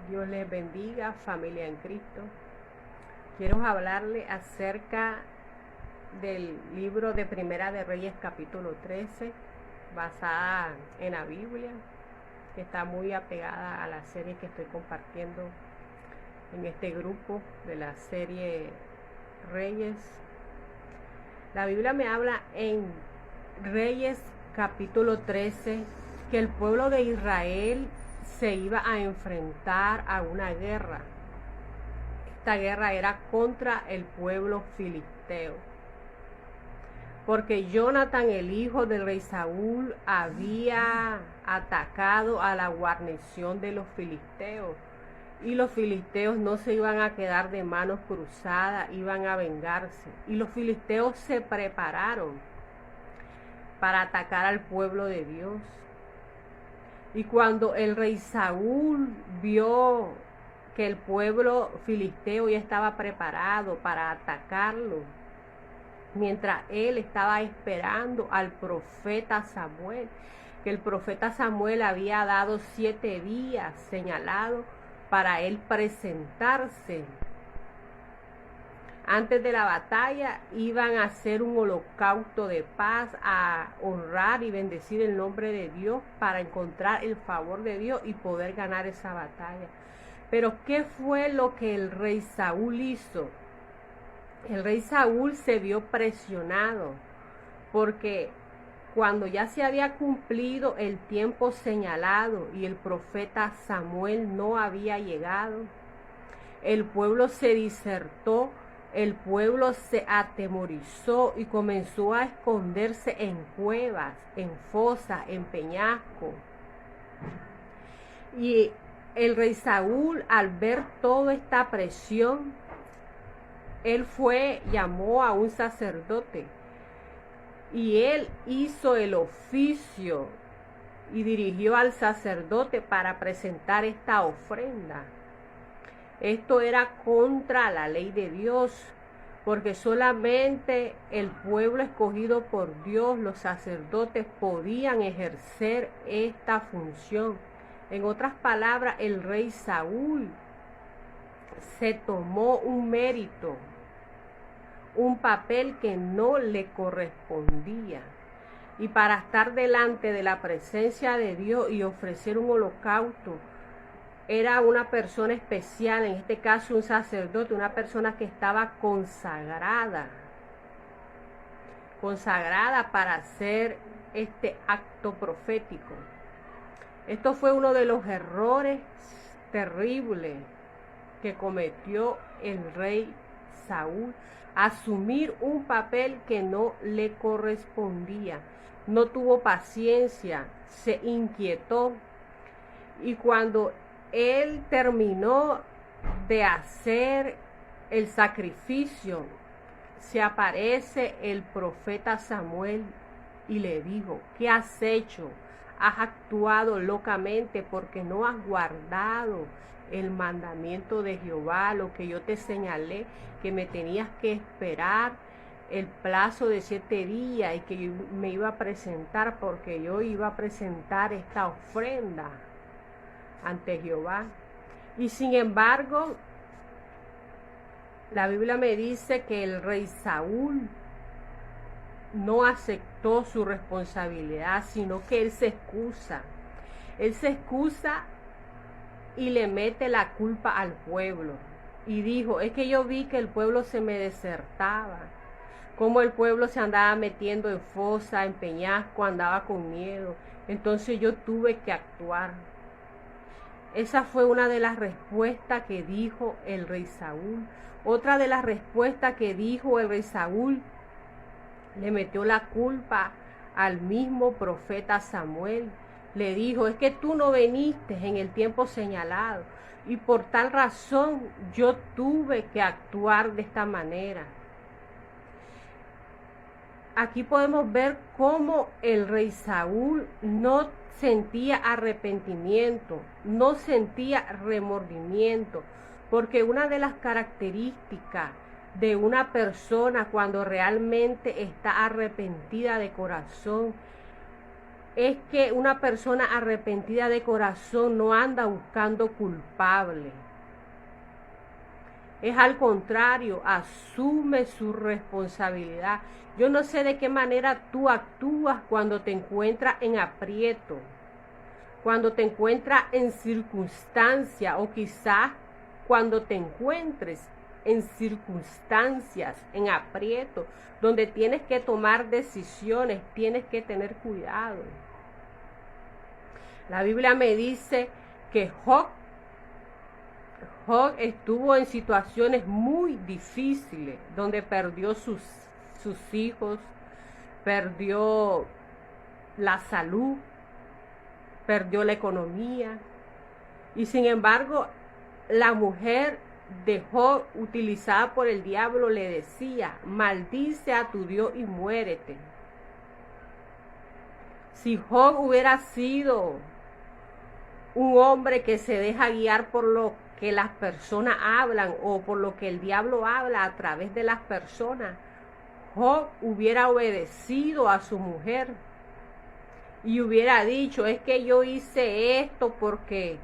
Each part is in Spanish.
Dios les bendiga, familia en Cristo. Quiero hablarle acerca del libro de Primera de Reyes, capítulo 13, basada en la Biblia, que está muy apegada a la serie que estoy compartiendo en este grupo de la serie Reyes. La Biblia me habla en Reyes, capítulo 13, que el pueblo de Israel se iba a enfrentar a una guerra. Esta guerra era contra el pueblo filisteo, porque Jonatán, el hijo del rey Saúl, había atacado a la guarnición de los filisteos, y los filisteos no se iban a quedar de manos cruzadas, iban a vengarse, y los filisteos se prepararon para atacar al pueblo de Dios. Y cuando el rey Saúl vio que el pueblo filisteo ya estaba preparado para atacarlo, mientras él estaba esperando al profeta Samuel, que el profeta Samuel había dado 7 días señalados para él presentarse. Antes de la batalla iban a hacer un holocausto de paz, a honrar y bendecir el nombre de Dios para encontrar el favor de Dios y poder ganar esa batalla. Pero ¿qué fue lo que el rey Saúl hizo? El rey Saúl se vio presionado porque cuando ya se había cumplido el tiempo señalado y el profeta Samuel no había llegado, el pueblo se disertó. El pueblo se atemorizó y comenzó a esconderse en cuevas, en fosas, en peñascos. Y el rey Saúl, al ver toda esta presión, él llamó a un sacerdote y él hizo el oficio y dirigió al sacerdote para presentar esta ofrenda. Esto era contra la ley de Dios, porque solamente el pueblo escogido por Dios, los sacerdotes, podían ejercer esta función. En otras palabras, el rey Saúl se tomó un mérito, un papel que no le correspondía. Y para estar delante de la presencia de Dios y ofrecer un holocausto, era una persona especial, en este caso un sacerdote, una persona que estaba consagrada para hacer este acto profético. Esto fue uno de los errores terribles que cometió el rey Saúl, asumir un papel que no le correspondía. No tuvo paciencia, se inquietó, y cuando él terminó de hacer el sacrificio, se aparece el profeta Samuel y le dijo: ¿qué has hecho? Has actuado locamente porque no has guardado el mandamiento de Jehová, lo que yo te señalé, que me tenías que esperar el plazo de 7 días y que yo me iba a presentar, porque yo iba a presentar esta ofrenda ante Jehová. Y sin embargo, la Biblia me dice que el rey Saúl no aceptó su responsabilidad, sino que él se excusa. Él se excusa y le mete la culpa al pueblo. Y dijo: es que yo vi que el pueblo se me desertaba, como el pueblo se andaba metiendo en fosa, en peñasco, andaba con miedo. Entonces yo tuve que actuar. Esa fue una de las respuestas que dijo el rey Saúl. Otra de las respuestas que dijo el rey Saúl, le metió la culpa al mismo profeta Samuel. Le dijo: es que tú no viniste en el tiempo señalado, y por tal razón yo tuve que actuar de esta manera. Aquí podemos ver cómo el rey Saúl no sentía arrepentimiento, no sentía remordimiento, porque una de las características de una persona cuando realmente está arrepentida de corazón es que una persona arrepentida de corazón no anda buscando culpable. Es al contrario, asume su responsabilidad. Yo no sé de qué manera tú actúas cuando te encuentras en aprieto, cuando te encuentras en circunstancia, o quizás cuando te encuentres en circunstancias, en aprieto, donde tienes que tomar decisiones, tienes que tener cuidado. La Biblia me dice que Job estuvo en situaciones muy difíciles, donde perdió sus hijos, perdió la salud, perdió la economía. Y sin embargo, la mujer de Job, utilizada por el diablo, le decía: maldice a tu Dios y muérete. Si Job hubiera sido un hombre que se deja guiar por lo que las personas hablan o por lo que el diablo habla a través de las personas, Job hubiera obedecido a su mujer y hubiera dicho: es que yo hice esto porque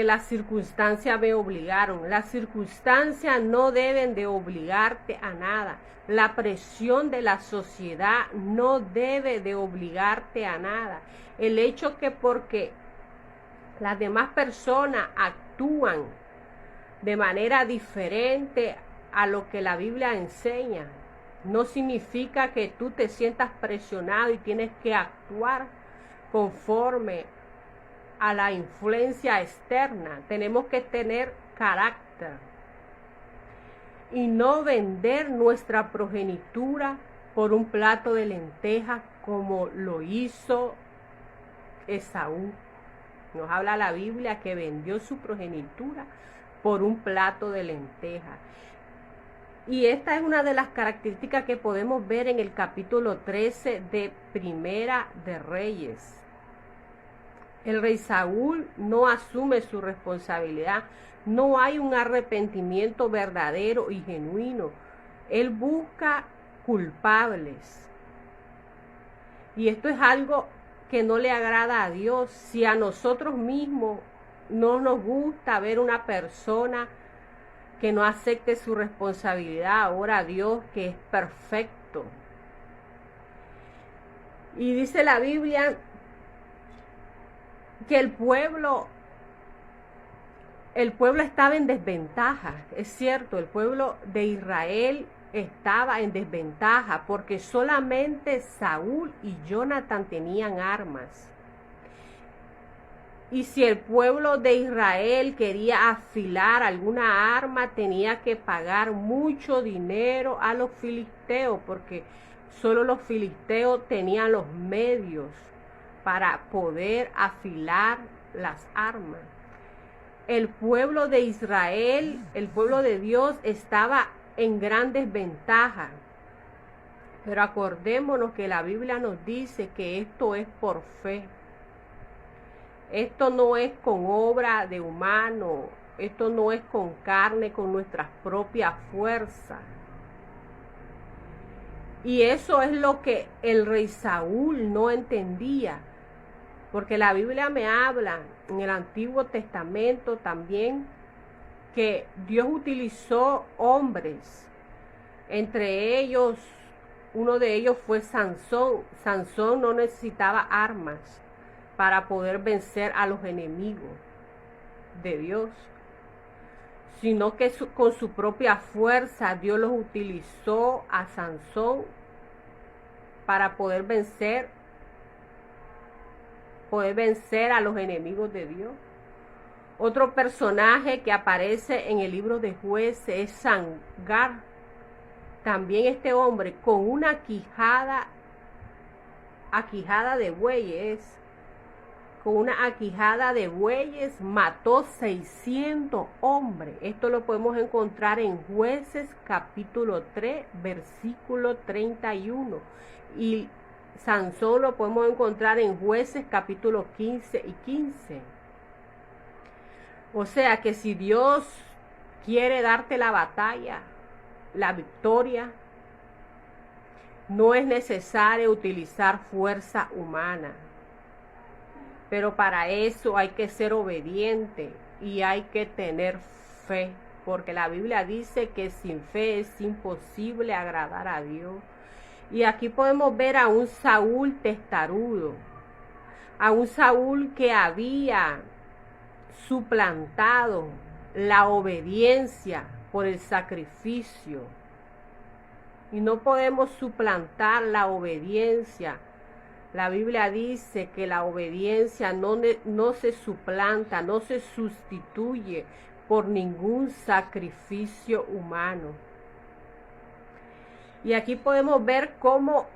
las circunstancias me obligaron. Las circunstancias no deben de obligarte a nada. La presión de la sociedad no debe de obligarte a nada. El hecho que porque las demás personas actúan de manera diferente a lo que la Biblia enseña, no significa que tú te sientas presionado y tienes que actuar conforme a la influencia externa. Tenemos que tener carácter y no vender nuestra progenitura por un plato de lentejas como lo hizo Esaú. Nos habla la Biblia que vendió su progenitura por un plato de lentejas. Y esta es una de las características que podemos ver en el capítulo 13 de Primera de Reyes. El rey Saúl no asume su responsabilidad. No hay un arrepentimiento verdadero y genuino. Él busca culpables. Y esto es algo que no le agrada a Dios. Si a nosotros mismos no nos gusta ver una persona que no acepte su responsabilidad, ahora a Dios que es perfecto. Y dice la Biblia que el pueblo estaba en desventaja. Es cierto, el pueblo de Israel estaba en desventaja porque solamente Saúl y Jonatán tenían armas. Y si el pueblo de Israel quería afilar alguna arma, tenía que pagar mucho dinero a los filisteos, porque solo los filisteos tenían los medios para poder afilar las armas. El pueblo de Israel, el pueblo de Dios, estaba en gran desventaja. Pero acordémonos que la Biblia nos dice que esto es por fe. Esto no es con obra de humano, esto no es con carne, con nuestras propias fuerzas. Y eso es lo que el rey Saúl no entendía, porque la Biblia me habla en el Antiguo Testamento también que Dios utilizó hombres, entre ellos, uno de ellos fue Sansón. Sansón no necesitaba armas para poder vencer a los enemigos de Dios, sino que con su propia fuerza Dios los utilizó a Sansón para poder vencer a los enemigos de Dios. Otro personaje que aparece en el libro de Jueces es Sangar. También este hombre con una quijada de bueyes, mató 600 hombres. Esto lo podemos encontrar en Jueces capítulo 3, versículo 31. Y Sansón lo podemos encontrar en Jueces capítulo 15 y 15. O sea que si Dios quiere darte la batalla, la victoria, No es necesario utilizar fuerza humana, pero para eso hay que ser obediente y hay que tener fe, porque la Biblia dice que sin fe es imposible agradar a Dios. Y aquí podemos ver a un Saúl testarudo, a un Saúl que había suplantado la obediencia por el sacrificio. Y no podemos suplantar la obediencia. La Biblia dice que la obediencia no se suplanta, no se sustituye por ningún sacrificio humano. Y aquí podemos ver cómo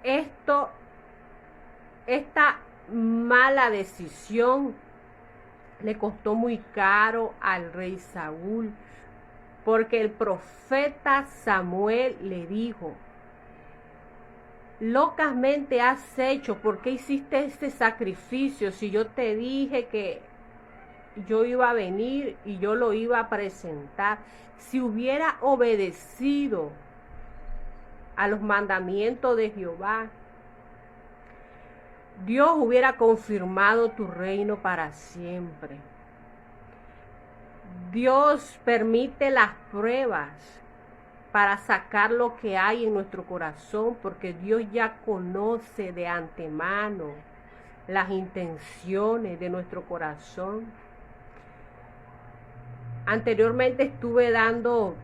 esta mala decisión le costó muy caro al rey Saúl, porque el profeta Samuel le dijo: locamente has hecho, ¿por qué hiciste este sacrificio? Si yo te dije que yo iba a venir y yo lo iba a presentar. Si hubiera obedecido a los mandamientos de Jehová, Dios hubiera confirmado tu reino para siempre. Dios permite las pruebas para sacar lo que hay en nuestro corazón, porque Dios ya conoce de antemano las intenciones de nuestro corazón. Anteriormente estuve dando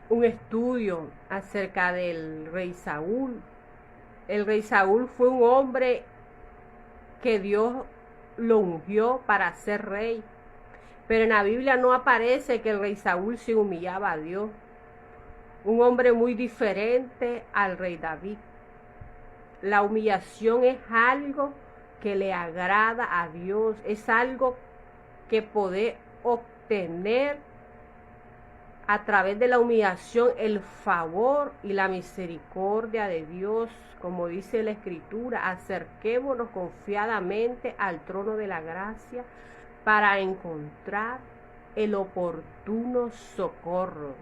un estudio acerca del rey Saúl. El rey Saúl fue un hombre que Dios lo ungió para ser rey, pero en la Biblia no aparece que el rey Saúl se humillaba a Dios. Un hombre muy diferente al rey David. La humillación es algo que le agrada a Dios, es algo que puede obtener a través de la humillación el favor y la misericordia de Dios. Como dice la Escritura, acerquémonos confiadamente al trono de la gracia para encontrar el oportuno socorro.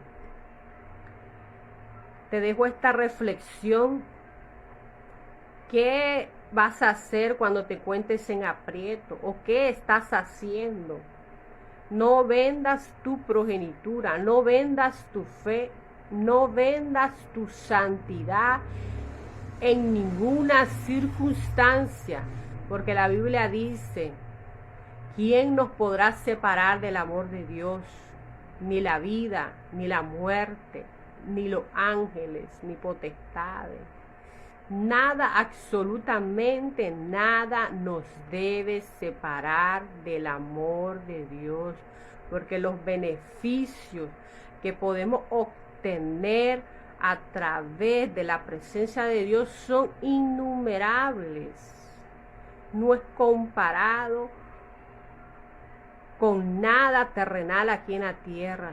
Te dejo esta reflexión. ¿Qué vas a hacer cuando te encuentres en aprieto? ¿O qué estás haciendo? No vendas tu progenitura, no vendas tu fe, no vendas tu santidad en ninguna circunstancia, porque la Biblia dice: ¿quién nos podrá separar del amor de Dios? Ni la vida, ni la muerte, ni los ángeles, ni potestades. Nada, absolutamente nada nos debe separar del amor de Dios, porque los beneficios que podemos obtener a través de la presencia de Dios son innumerables. No es comparado con nada terrenal aquí en la tierra.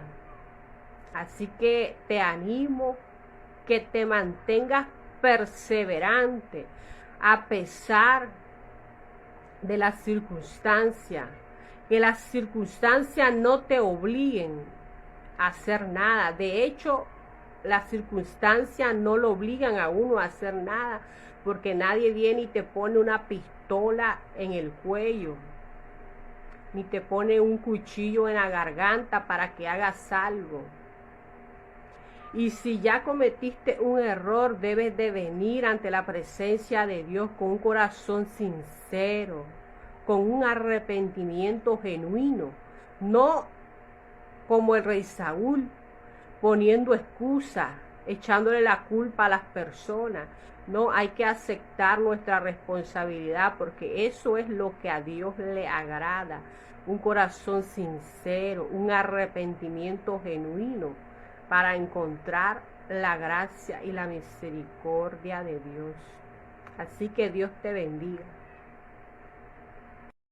Así que te animo que te mantengas perseverante a pesar de las circunstancias, que las circunstancias no te obliguen a hacer nada. De hecho, las circunstancias no lo obligan a uno a hacer nada, porque nadie viene y te pone una pistola en el cuello, ni te pone un cuchillo en la garganta para que hagas algo. Y si ya cometiste un error, debes de venir ante la presencia de Dios con un corazón sincero, con un arrepentimiento genuino, no como el rey Saúl, poniendo excusas, echándole la culpa a las personas. No, hay que aceptar nuestra responsabilidad, porque eso es lo que a Dios le agrada, un corazón sincero, un arrepentimiento genuino, para encontrar la gracia y la misericordia de Dios. Así que Dios te bendiga.